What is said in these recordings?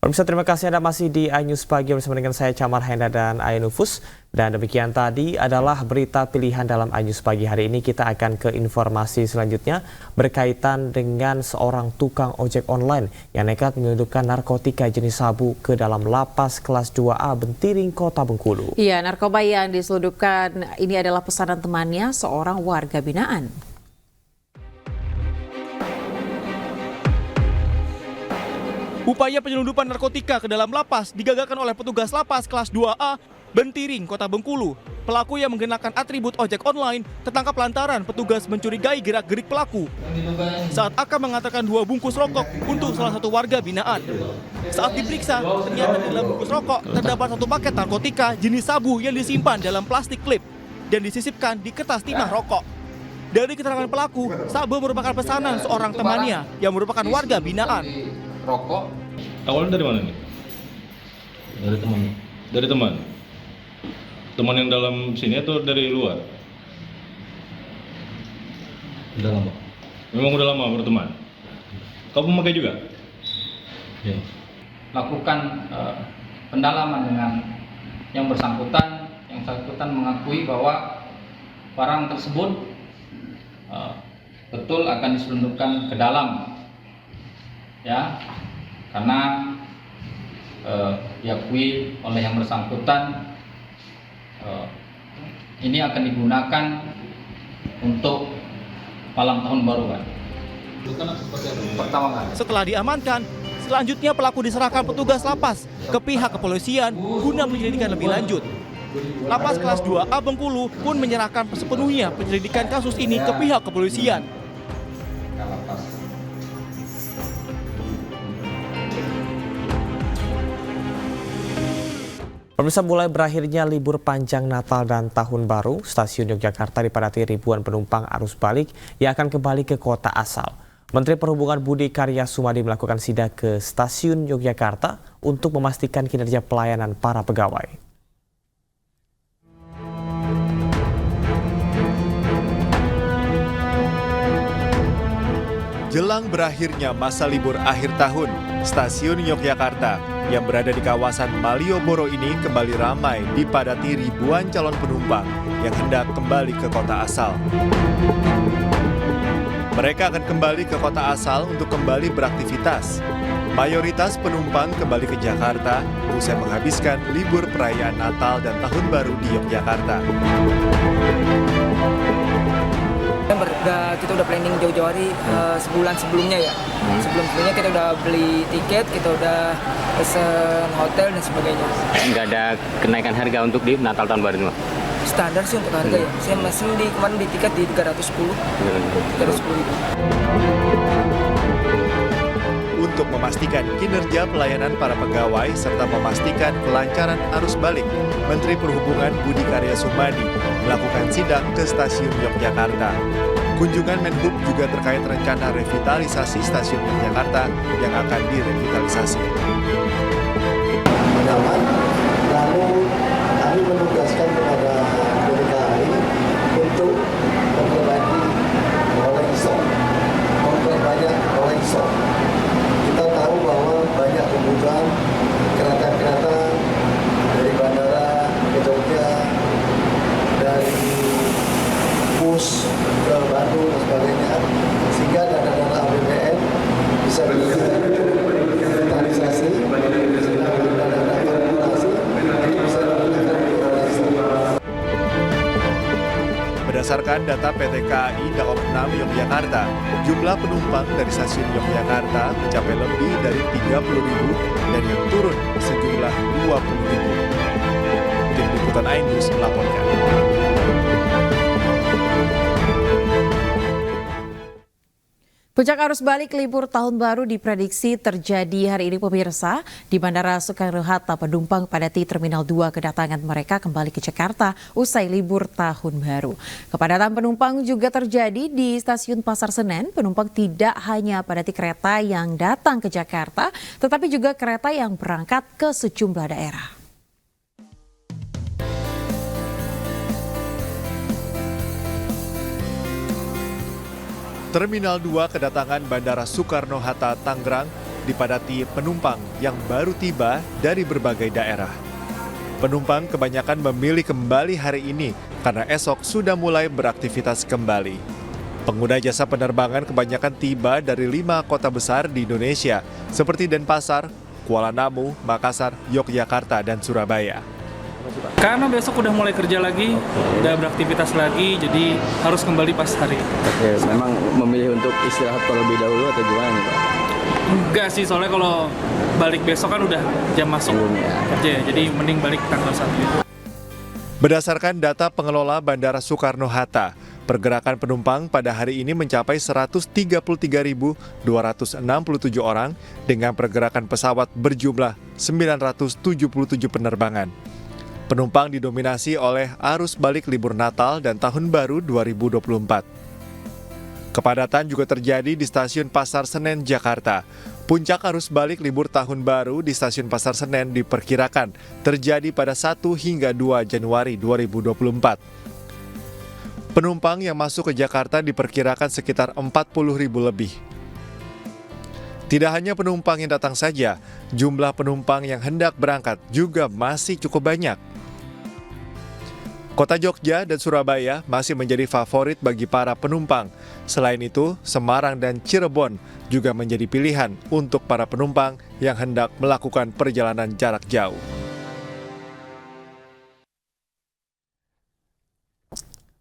Pemirsa, terima kasih Anda masih di iNews Pagi bersama dengan saya Camar Henda dan Ainufus. Dan demikian tadi adalah berita pilihan dalam iNews Pagi. Hari ini kita akan ke informasi selanjutnya berkaitan dengan seorang tukang ojek online yang nekat menyelundupkan narkotika jenis sabu ke dalam lapas kelas 2A Bentiring, Kota Bengkulu. Iya, narkoba yang diselundupkan ini adalah pesanan temannya, seorang warga binaan. Upaya penyelundupan narkotika ke dalam lapas digagalkan oleh petugas lapas kelas 2A Bentiring, Kota Bengkulu. Pelaku yang mengenakan atribut ojek online tertangkap lantaran petugas mencurigai gerak-gerik pelaku saat akan mengantarkan 2 bungkus rokok untuk salah satu warga binaan. Saat diperiksa, ternyata di dalam bungkus rokok terdapat 1 paket narkotika jenis sabu yang disimpan dalam plastik klip dan disisipkan di kertas timah rokok. Dari keterangan pelaku, sabu merupakan pesanan seorang temannya yang merupakan warga binaan. Rokok. Awalnya dari mana nih? Dari teman. Dari teman. Teman yang dalam sini atau dari luar? Udah lama. Memang udah lama berteman. Kau memakai juga? Ya. Lakukan pendalaman dengan yang bersangkutan. Yang bersangkutan mengakui bahwa barang tersebut betul akan diselundupkan ke dalam. Ya, karena diakui oleh yang bersangkutan ini akan digunakan untuk malam tahun baru kan. Pertama kali. Setelah diamankan, selanjutnya pelaku diserahkan petugas lapas ke pihak kepolisian guna penyelidikan lebih lanjut. Lapas kelas 2A Bengkulu pun menyerahkan sepenuhnya penyelidikan kasus ini ke pihak kepolisian. Pemirsa, mulai berakhirnya libur panjang Natal dan Tahun Baru, stasiun Yogyakarta dipadati ribuan penumpang arus balik yang akan kembali ke kota asal. Menteri Perhubungan Budi Karya Sumadi melakukan sidak ke stasiun Yogyakarta untuk memastikan kinerja pelayanan para pegawai. Jelang berakhirnya masa libur akhir tahun, stasiun Yogyakarta yang berada di kawasan Malioboro ini kembali ramai dipadati ribuan calon penumpang yang hendak kembali ke kota asal. Mereka akan kembali ke kota asal untuk kembali beraktivitas. Mayoritas penumpang kembali ke Jakarta usai menghabiskan libur perayaan Natal dan Tahun Baru di Yogyakarta. Kita udah planning jauh-jauh hari sebulan sebelumnya ya. Sebelumnya kita udah beli tiket, kita udah pesen hotel dan sebagainya. Nggak ada kenaikan harga untuk di Natal tahun baru ini, Pak? Standar sih untuk harga ya. Saya masih kemarin di tiket di 310. 310 itu. Untuk memastikan kinerja pelayanan para pegawai serta memastikan kelancaran arus balik, Menteri Perhubungan Budi Karya Sumadi melakukan sidak ke stasiun Yogyakarta. Kunjungan Menhub juga terkait rencana revitalisasi stasiun Yogyakarta yang akan direvitalisasi. Lalu kami menugaskan kepada PT KAI untuk memperbaiki rolling stock, memperbanyak rolling stock. Kita tahu bahwa banyak kebutuhan kereta-kereta dari bandara ke Jogja, dari bus ke Bandung dan sebagainya, sehingga dana-dana APBN bisa digitalisasi, sehingga dana-dana kalkulasi itu bisa digunakan di rolling. Berdasarkan data PT KAI Daob 6 Yogyakarta, jumlah penumpang dari stasiun Yogyakarta mencapai lebih dari 30.000 dan yang turun sejumlah 20.000. Tim Liputan iNews melaporkan. Puncak arus balik libur tahun baru diprediksi terjadi hari ini, pemirsa. Di Bandara Soekarno-Hatta, penumpang padati Terminal 2 kedatangan mereka kembali ke Jakarta usai libur tahun baru. Kepadatan penumpang juga terjadi di Stasiun Pasar Senen. Penumpang tidak hanya padati kereta yang datang ke Jakarta, tetapi juga kereta yang berangkat ke sejumlah daerah. Terminal 2 kedatangan Bandara Soekarno-Hatta, Tangerang dipadati penumpang yang baru tiba dari berbagai daerah. Penumpang kebanyakan memilih kembali hari ini karena esok sudah mulai beraktivitas kembali. Pengguna jasa penerbangan kebanyakan tiba dari 5 kota besar di Indonesia seperti Denpasar, Kuala Namu, Makassar, Yogyakarta, dan Surabaya. Karena besok udah mulai kerja lagi, udah beraktivitas lagi, jadi harus kembali pas hari. Oke, memang memilih untuk istirahat terlebih dahulu atau gimana nih Pak? Enggak sih, soalnya kalau balik besok kan udah jam masuk kerja ya, jadi mending balik tanggal 1. Berdasarkan data pengelola Bandara Soekarno-Hatta, pergerakan penumpang pada hari ini mencapai 133.267 orang dengan pergerakan pesawat berjumlah 977 penerbangan. Penumpang didominasi oleh arus balik libur Natal dan Tahun Baru 2024. Kepadatan juga terjadi di Stasiun Pasar Senen, Jakarta. Puncak arus balik libur Tahun Baru di Stasiun Pasar Senen diperkirakan terjadi pada 1 hingga 2 Januari 2024. Penumpang yang masuk ke Jakarta diperkirakan sekitar 40.000 lebih. Tidak hanya penumpang yang datang saja, jumlah penumpang yang hendak berangkat juga masih cukup banyak. Kota Jogja dan Surabaya masih menjadi favorit bagi para penumpang. Selain itu, Semarang dan Cirebon juga menjadi pilihan untuk para penumpang yang hendak melakukan perjalanan jarak jauh.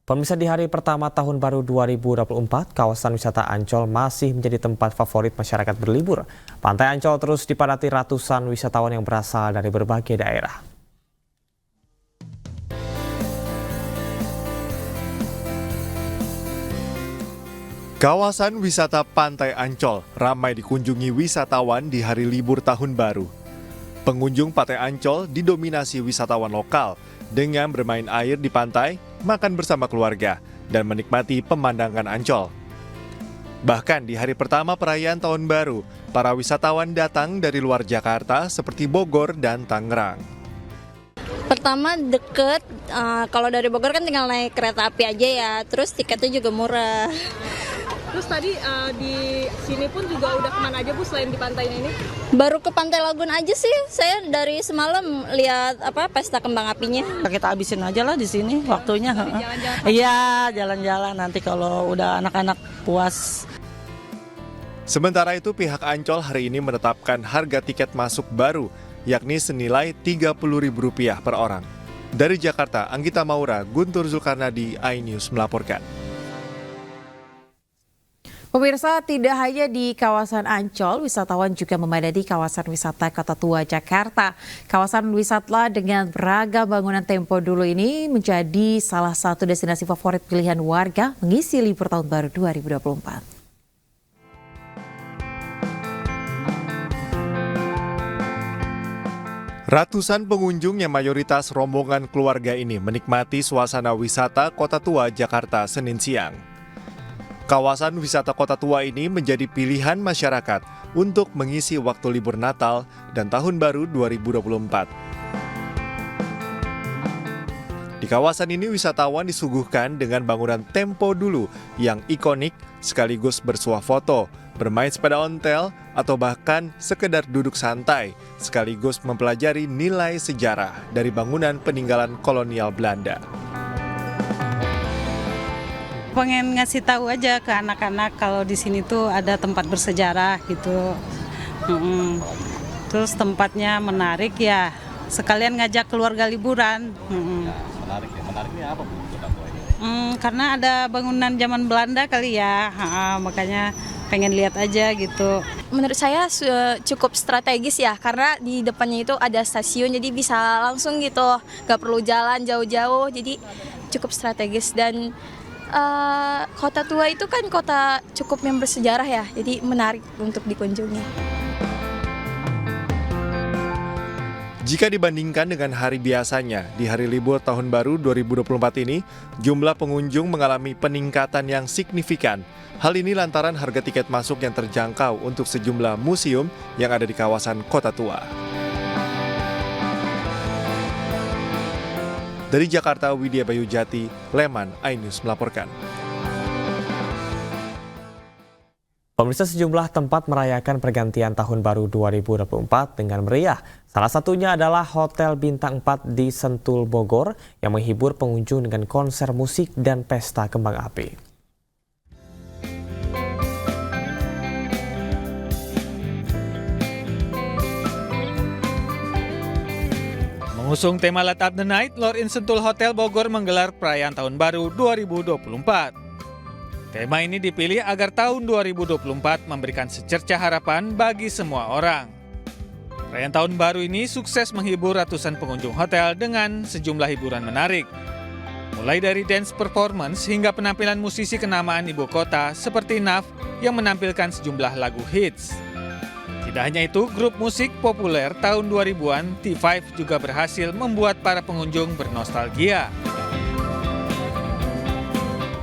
Pemirsa, di hari pertama Tahun Baru 2024, kawasan wisata Ancol masih menjadi tempat favorit masyarakat berlibur. Pantai Ancol terus dipadati ratusan wisatawan yang berasal dari berbagai daerah. Kawasan wisata Pantai Ancol ramai dikunjungi wisatawan di hari libur Tahun Baru. Pengunjung Pantai Ancol didominasi wisatawan lokal dengan bermain air di pantai, makan bersama keluarga, dan menikmati pemandangan Ancol. Bahkan di hari pertama perayaan Tahun Baru, para wisatawan datang dari luar Jakarta seperti Bogor dan Tangerang. Pertama deket, kalau dari Bogor kan tinggal naik kereta api aja ya, terus tiketnya juga murah. Terus tadi di sini pun juga udah kemana aja Bu selain di pantai ini? Baru ke Pantai Lagun aja sih, saya dari semalam lihat pesta kembang apinya. Kita habisin aja lah di sini waktunya. Iya, jalan-jalan nanti kalau udah anak-anak puas. Sementara itu pihak Ancol hari ini menetapkan harga tiket masuk baru, yakni senilai Rp30.000 per orang. Dari Jakarta, Anggita Maura, Guntur Zulkarnadi, iNews melaporkan. Pemirsa, tidak hanya di kawasan Ancol, wisatawan juga memadati kawasan wisata Kota Tua, Jakarta. Kawasan wisata dengan beragam bangunan tempo dulu ini menjadi salah satu destinasi favorit pilihan warga mengisi libur Tahun Baru 2024. Ratusan pengunjung yang mayoritas rombongan keluarga ini menikmati suasana wisata Kota Tua, Jakarta, Senin siang. Kawasan wisata Kota Tua ini menjadi pilihan masyarakat untuk mengisi waktu libur Natal dan Tahun Baru 2024. Di kawasan ini wisatawan disuguhkan dengan bangunan tempo dulu yang ikonik sekaligus bersuah foto, bermain sepeda ontel, atau bahkan sekedar duduk santai sekaligus mempelajari nilai sejarah dari bangunan peninggalan kolonial Belanda. Pengen ngasih tahu aja ke anak-anak kalau di sini tuh ada tempat bersejarah gitu. Terus tempatnya menarik ya. Sekalian ngajak keluarga liburan. Menariknya apa Bu? Karena ada bangunan zaman Belanda kali ya. Makanya pengen lihat aja gitu. Menurut saya cukup strategis ya, karena di depannya itu ada stasiun, jadi bisa langsung gitu, gak perlu jalan jauh-jauh, jadi cukup strategis. Dan Kota Tua itu kan kota cukup yang bersejarah ya, jadi menarik untuk dikunjungi. Jika dibandingkan dengan hari biasanya, di hari libur Tahun Baru 2024 ini, jumlah pengunjung mengalami peningkatan yang signifikan. Hal ini lantaran harga tiket masuk yang terjangkau untuk sejumlah museum yang ada di kawasan Kota Tua. Dari Jakarta, Widya Bayu Jati, Leman, iNews melaporkan. Pemirsa, sejumlah tempat merayakan pergantian tahun baru 2024 dengan meriah. Salah satunya adalah Hotel Bintang 4 di Sentul, Bogor yang menghibur pengunjung dengan konser musik dan pesta kembang api. Mengusung tema Light Up the Night, Lord in Sentul Hotel Bogor menggelar perayaan Tahun Baru 2024. Tema ini dipilih agar tahun 2024 memberikan secercah harapan bagi semua orang. Perayaan Tahun Baru ini sukses menghibur ratusan pengunjung hotel dengan sejumlah hiburan menarik. Mulai dari dance performance hingga penampilan musisi kenamaan ibu kota seperti Naf yang menampilkan sejumlah lagu hits. Tidak hanya itu, grup musik populer tahun 2000-an T5 juga berhasil membuat para pengunjung bernostalgia.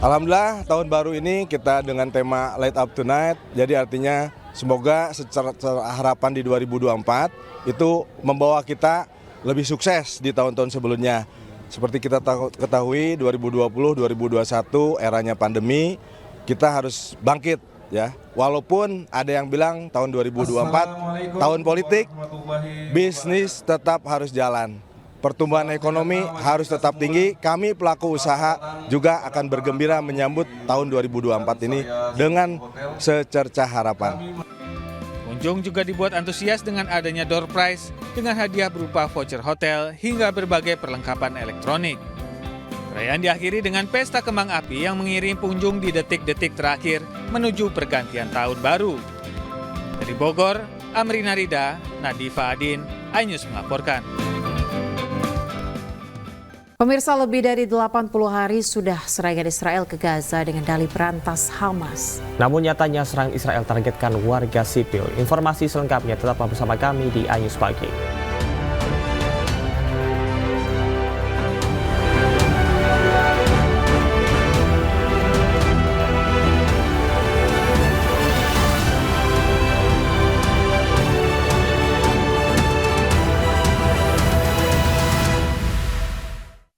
Alhamdulillah tahun baru ini kita dengan tema Light Up Tonight, jadi artinya semoga secara harapan di 2024 itu membawa kita lebih sukses di tahun-tahun sebelumnya. Seperti kita ketahui 2020-2021 eranya pandemi, kita harus bangkit ya. Walaupun ada yang bilang tahun 2024 tahun politik, bisnis tetap harus jalan. Pertumbuhan ekonomi harus tetap tinggi. Kami pelaku usaha juga akan bergembira menyambut tahun 2024 ini dengan secercah harapan. Pengunjung juga dibuat antusias dengan adanya door prize dengan hadiah berupa voucher hotel hingga berbagai perlengkapan elektronik. Perayaan diakhiri dengan pesta kembang api yang mengiringi pengunjung di detik-detik terakhir menuju pergantian tahun baru. Dari Bogor, Amrina Rida, Nadifa Adin, iNews melaporkan. Pemirsa, lebih dari 80 hari sudah serangan Israel ke Gaza dengan dalih berantas Hamas. Namun nyatanya serangan Israel targetkan warga sipil. Informasi selengkapnya tetaplah bersama kami di iNews Pagi.